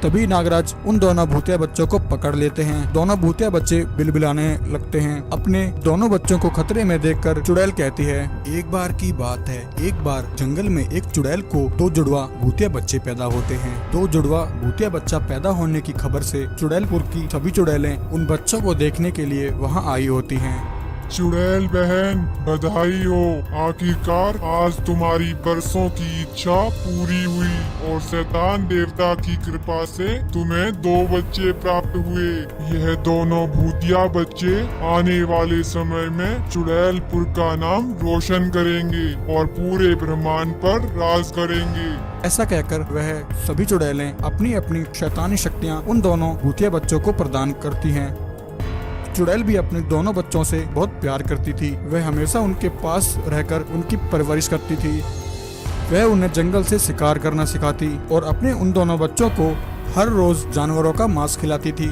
तभी नागराज उन दोनों भूतिया बच्चों को पकड़ लेते हैं। दोनों भूतिया बच्चे बिलबिलाने लगते हैं। अपने दोनों बच्चों को खतरे में देखकर चुड़ैल कहती है, एक बार की बात है, एक बार जंगल में एक चुड़ैल को 2 जुड़वा भूतिया बच्चे पैदा होते हैं। 2 जुड़वा भूतिया बच्चा पैदा होने की खबर से चुड़ैलपुर की सभी चुड़ैलें उन बच्चों को देखने के लिए वहाँ आई होती हैं। चुड़ैल बहन, बधाई हो। आखिरकार आज तुम्हारी बरसों की इच्छा पूरी हुई और शैतान देवता की कृपा से तुम्हें 2 बच्चे प्राप्त हुए। यह दोनों भूतिया बच्चे आने वाले समय में चुड़ैलपुर का नाम रोशन करेंगे और पूरे ब्रह्मांड पर राज करेंगे। ऐसा कहकर वह सभी चुड़ैलें अपनी अपनी शैतानी शक्तियाँ उन दोनों भूतिया बच्चों को प्रदान करती हैं। चुड़ैल भी अपने दोनों बच्चों से बहुत प्यार करती थी। वह हमेशा उनके पास रहकर उनकी परवरिश करती थी। वह उन्हें जंगल से शिकार करना सिखाती और अपने उन दोनों बच्चों को हर रोज जानवरों का मांस खिलाती थी।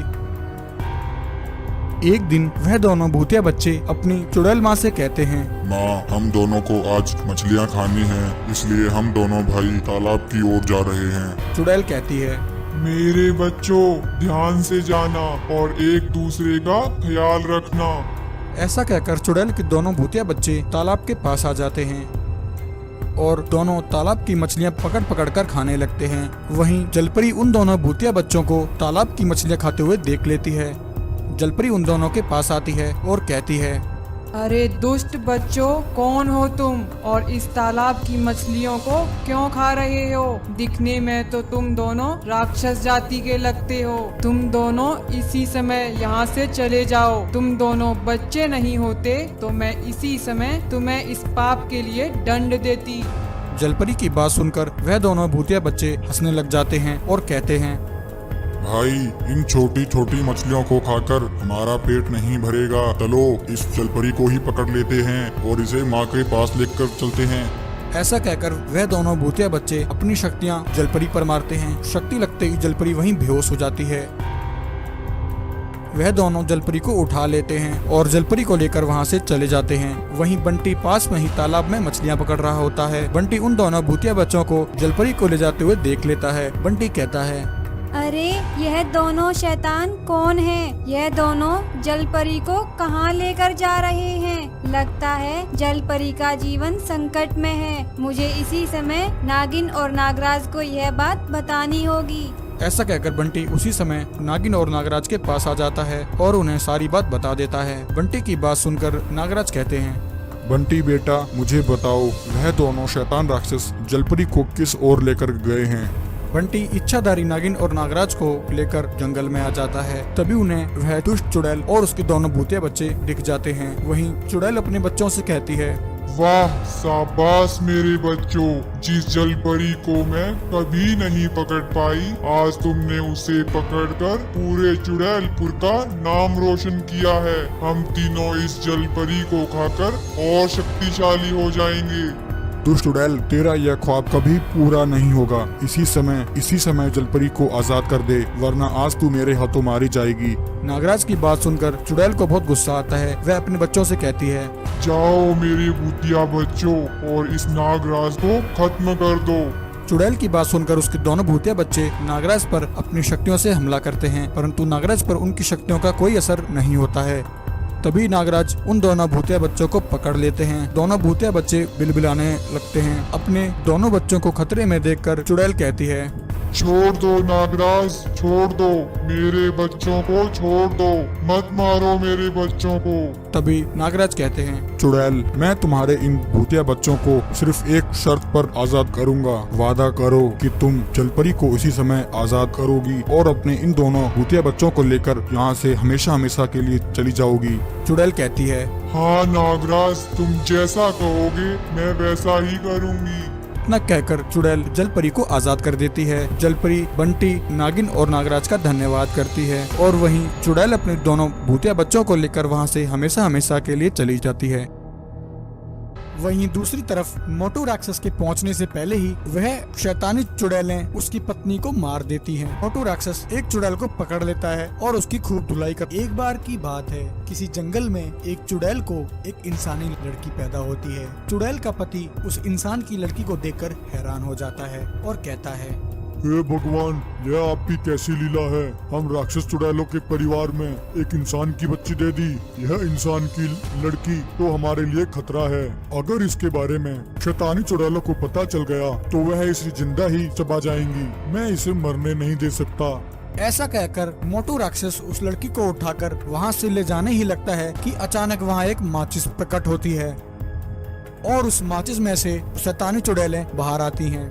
एक दिन वह दोनों भूतिया बच्चे अपनी चुड़ैल माँ से कहते हैं, माँ, हम दोनों को आज मछलियाँ खानी हैं, इसलिए हम दोनों भाई तालाब की ओर जा रहे हैं। चुड़ैल कहती है, मेरे बच्चों, ध्यान से जाना और एक दूसरे का ख्याल रखना। ऐसा कहकर चुड़ैल के दोनों भूतिया बच्चे तालाब के पास आ जाते हैं और दोनों तालाब की मछलियां पकड़ पकड़ कर खाने लगते हैं। वहीं जलपरी उन दोनों भूतिया बच्चों को तालाब की मछलियां खाते हुए देख लेती है। जलपरी उन दोनों के पास आती है और कहती है, अरे दुष्ट बच्चों, कौन हो तुम और इस तालाब की मछलियों को क्यों खा रहे हो? दिखने में तो तुम दोनों राक्षस जाति के लगते हो। तुम दोनों इसी समय यहाँ से चले जाओ। तुम दोनों बच्चे नहीं होते तो मैं इसी समय तुम्हें इस पाप के लिए दंड देती। जलपरी की बात सुनकर वह दोनों भूतिया बच्चे हंसने लग जाते हैं और कहते हैं, भाई, इन छोटी छोटी मछलियों को खाकर हमारा पेट नहीं भरेगा। चलो इस जलपरी को ही पकड़ लेते हैं और इसे माँ के पास लेकर चलते हैं। ऐसा कहकर वह दोनों भूतिया बच्चे अपनी शक्तियाँ जलपरी पर मारते हैं। शक्ति लगते ही जलपरी वहीं बेहोश हो जाती है। वह दोनों जलपरी को उठा लेते हैं और जलपरी को लेकर वहाँ से चले जाते हैं। वहीं बंटी पास में ही तालाब में मछलियाँ पकड़ रहा होता है। बंटी उन दोनों भूतिया बच्चों को जलपरी को ले जाते हुए देख लेता है। बंटी कहता है, अरे यह दोनों शैतान कौन हैं? यह दोनों जलपरी को कहाँ लेकर जा रहे हैं? लगता है जलपरी का जीवन संकट में है। मुझे इसी समय नागिन और नागराज को यह बात बतानी होगी। ऐसा कहकर बंटी उसी समय नागिन और नागराज के पास आ जाता है और उन्हें सारी बात बता देता है। बंटी की बात सुनकर नागराज कहते हैं, बंटी बेटा, मुझे बताओ, वह दोनों शैतान राक्षस जलपरी को किस ओर लेकर गए हैं? बंटी इच्छाधारी नागिन और नागराज को लेकर जंगल में आ जाता है। तभी उन्हें वह दुष्ट चुड़ैल और उसके दोनों भूतिया बच्चे दिख जाते हैं। वहीं चुड़ैल अपने बच्चों से कहती है, वाह, शाबाश मेरे बच्चों, जिस जलपरी को मैं कभी नहीं पकड़ पाई, आज तुमने उसे पकड़कर पूरे चुड़ैलपुर का नाम रोशन किया है। हम तीनों इस जलपरी को खाकर और शक्तिशाली हो जाएंगे। दुष्ट चुड़ैल, तेरा यह ख्वाब कभी पूरा नहीं होगा। इसी समय जलपरी को आजाद कर दे, वरना आज तू मेरे हाथों मारी जाएगी। नागराज की बात सुनकर चुड़ैल को बहुत गुस्सा आता है। वह अपने बच्चों से कहती है, जाओ मेरे भूतिया बच्चों और इस नागराज को खत्म कर दो। चुड़ैल की बात सुनकर उसके दोनों भूतिया बच्चे नागराज पर अपनी शक्तियों से हमला करते हैं, परंतु नागराज पर उनकी शक्तियों का कोई असर नहीं होता है। तभी नागराज उन दोनों भूतिया बच्चों को पकड़ लेते हैं। दोनों भूतिया बच्चे बिलबिलाने लगते हैं। अपने दोनों बच्चों को खतरे में देखकर चुड़ैल कहती है, छोड़ दो नागराज, छोड़ दो, मेरे बच्चों को छोड़ दो, मत मारो मेरे बच्चों को। तभी नागराज कहते हैं, चुड़ैल, मैं तुम्हारे इन भूतिया बच्चों को सिर्फ एक शर्त पर आजाद करूंगा। वादा करो कि तुम जलपरी को इसी समय आजाद करोगी और अपने इन दोनों भूतिया बच्चों को लेकर यहाँ से हमेशा हमेशा के लिए चली जाओगी। चुड़ैल कहती है, हाँ नागराज, तुम जैसा कहोगे मैं वैसा ही करूँगी। इतना कहकर चुड़ैल जलपरी को आजाद कर देती है। जलपरी बंटी, नागिन और नागराज का धन्यवाद करती है और वहीं चुड़ैल अपने दोनों भूतिया बच्चों को लेकर वहां से हमेशा हमेशा के लिए चली जाती है। वहीं दूसरी तरफ मोटू राक्षस के पहुंचने से पहले ही वह शैतानी चुड़ैलें उसकी पत्नी को मार देती हैं। मोटू राक्षस एक चुड़ैल को पकड़ लेता है और उसकी खूब धुलाई कर। एक बार की बात है, किसी जंगल में एक चुड़ैल को एक इंसानी लड़की पैदा होती है। चुड़ैल का पति उस इंसान की लड़की को देखकर हैरान हो जाता है और कहता है, हे भगवान, यह आपकी कैसी लीला है। हम राक्षस चुड़ैलों के परिवार में एक इंसान की बच्ची दे दी। यह इंसान की लड़की तो हमारे लिए खतरा है। अगर इसके बारे में शैतानी चुड़ैलों को पता चल गया तो वह इसे जिंदा ही चबा जाएंगी। मैं इसे मरने नहीं दे सकता। ऐसा कहकर मोटू राक्षस उस लड़की को उठाकर वहाँ से ले जाने ही लगता है कि अचानक वहाँ एक माचिस प्रकट होती है और उस माचिस में से शैतानी चुड़ैलें बाहर आती हैं।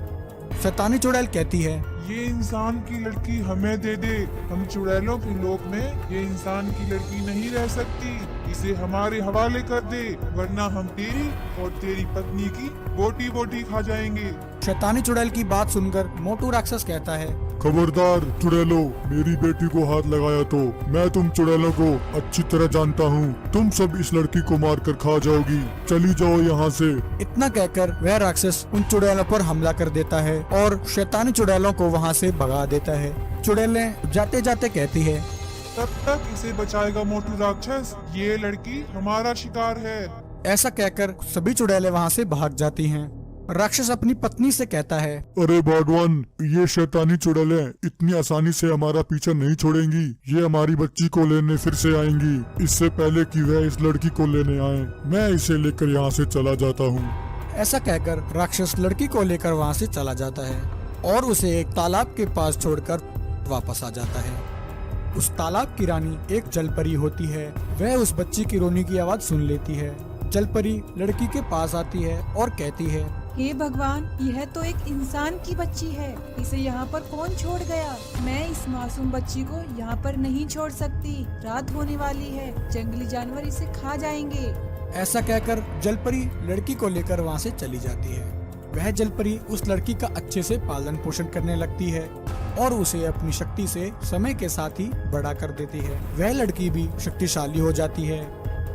शैतानी चुड़ैल कहती है, ये इंसान की लड़की हमें दे दे। हम चुड़ैलों के लोक में ये इंसान की लड़की नहीं रह सकती। इसे हमारे हवाले कर दे, वरना हम तेरी और तेरी पत्नी की बोटी बोटी खा जाएंगे। शैतानी चुड़ैल की बात सुनकर मोटू राक्षस कहता है, खबरदार चुड़ैलों, मेरी बेटी को हाथ लगाया तो मैं तुम चुड़ैलों को अच्छी तरह जानता हूँ। तुम सब इस लड़की को मार कर खा जाओगी। चली जाओ यहाँ से। इतना कहकर वह राक्षस उन चुड़ैलों पर हमला कर देता है और शैतानी चुड़ैलों को वहाँ से भगा देता है। चुड़ैलें जाते जाते कहती है, तब तक इसे बचाएगा मोटू राक्षस। ये लड़की हमारा शिकार है। ऐसा कहकर सभी चुड़ैलें वहाँ से भाग जाती हैं। राक्षस अपनी पत्नी से कहता है, अरे भगवान, ये शैतानी चुड़ैलें इतनी आसानी से हमारा पीछा नहीं छोड़ेंगी। ये हमारी बच्ची को लेने फिर से आएंगी। इससे पहले कि वह इस लड़की को लेने आए, मैं इसे लेकर यहाँ से चला जाता हूँ। ऐसा कहकर राक्षस लड़की को लेकर वहाँ से चला जाता है और उसे एक तालाब के पास छोड़कर वापस आ जाता है। उस तालाब की रानी एक जलपरी होती है। वह उस बच्ची की रोने की आवाज सुन लेती है। जलपरी लड़की के पास आती है और कहती है, हे भगवान, यह तो एक इंसान की बच्ची है। इसे यहाँ पर कौन छोड़ गया? मैं इस मासूम बच्ची को यहाँ पर नहीं छोड़ सकती। रात होने वाली है, जंगली जानवर इसे खा जाएंगे। ऐसा कहकर जलपरी लड़की को लेकर वहाँ से चली जाती है। वह जलपरी उस लड़की का अच्छे से पालन पोषण करने लगती है और उसे अपनी शक्ति से समय के साथ ही बड़ा कर देती है। वह लड़की भी शक्तिशाली हो जाती है।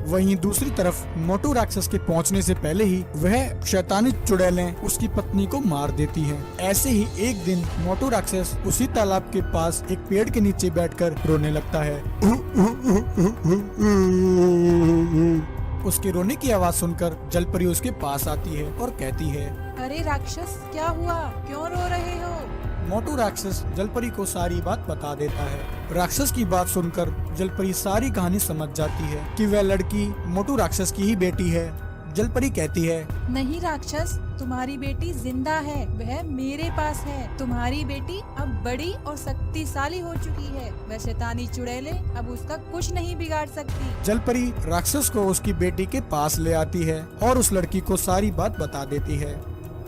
वहीं दूसरी तरफ मोटू राक्षस के पहुंचने से पहले ही वह शैतानी चुड़ैलें उसकी पत्नी को मार देती हैं। ऐसे ही एक दिन मोटू राक्षस उसी तालाब के पास एक पेड़ के नीचे बैठकर रोने लगता है। उसके रोने की आवाज सुनकर जलपरी उसके पास आती है और कहती है, अरे राक्षस, क्या हुआ? क्यों रो रहे हो? मोटू राक्षस जलपरी को सारी बात बता देता है। राक्षस की बात सुनकर जलपरी सारी कहानी समझ जाती है कि वह लड़की मोटू राक्षस की ही बेटी है। जलपरी कहती है, नहीं राक्षस, तुम्हारी बेटी जिंदा है। वह मेरे पास है। तुम्हारी बेटी अब बड़ी और शक्तिशाली हो चुकी है। वह शैतानी चुड़ैलें अब उसका कुछ नहीं बिगाड़ सकती। जलपरी राक्षस को उसकी बेटी के पास ले आती है और उस लड़की को सारी बात बता देती है।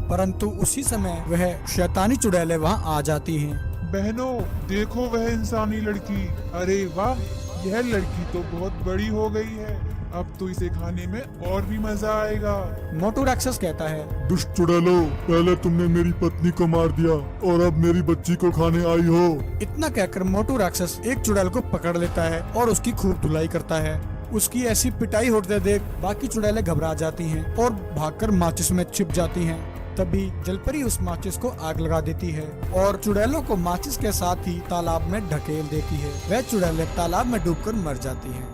परंतु उसी समय वह शैतानी चुड़ैलें वहाँ आ जाती हैं। बहनों, देखो वह इंसानी लड़की। अरे वाह, यह लड़की तो बहुत बड़ी हो गई है। अब तो इसे खाने में और भी मजा आएगा। मोटू राक्षस कहता है, दुष्ट चुड़ैलों, पहले तुमने मेरी पत्नी को मार दिया और अब मेरी बच्ची को खाने आई हो। इतना कहकर मोटू राक्षस एक चुड़ैल को पकड़ लेता है और उसकी खूब धुलाई करता है। उसकी ऐसी पिटाई होते देख बाकी चुड़ैलें घबरा जाती हैं और भागकर माचिस में छिप जाती हैं। तभी जलपरी उस माचिस को आग लगा देती है और चुड़ैलों को माचिस के साथ ही तालाब में ढकेल देती है। वह चुड़ैलें तालाब में डूबकर मर जाती हैं।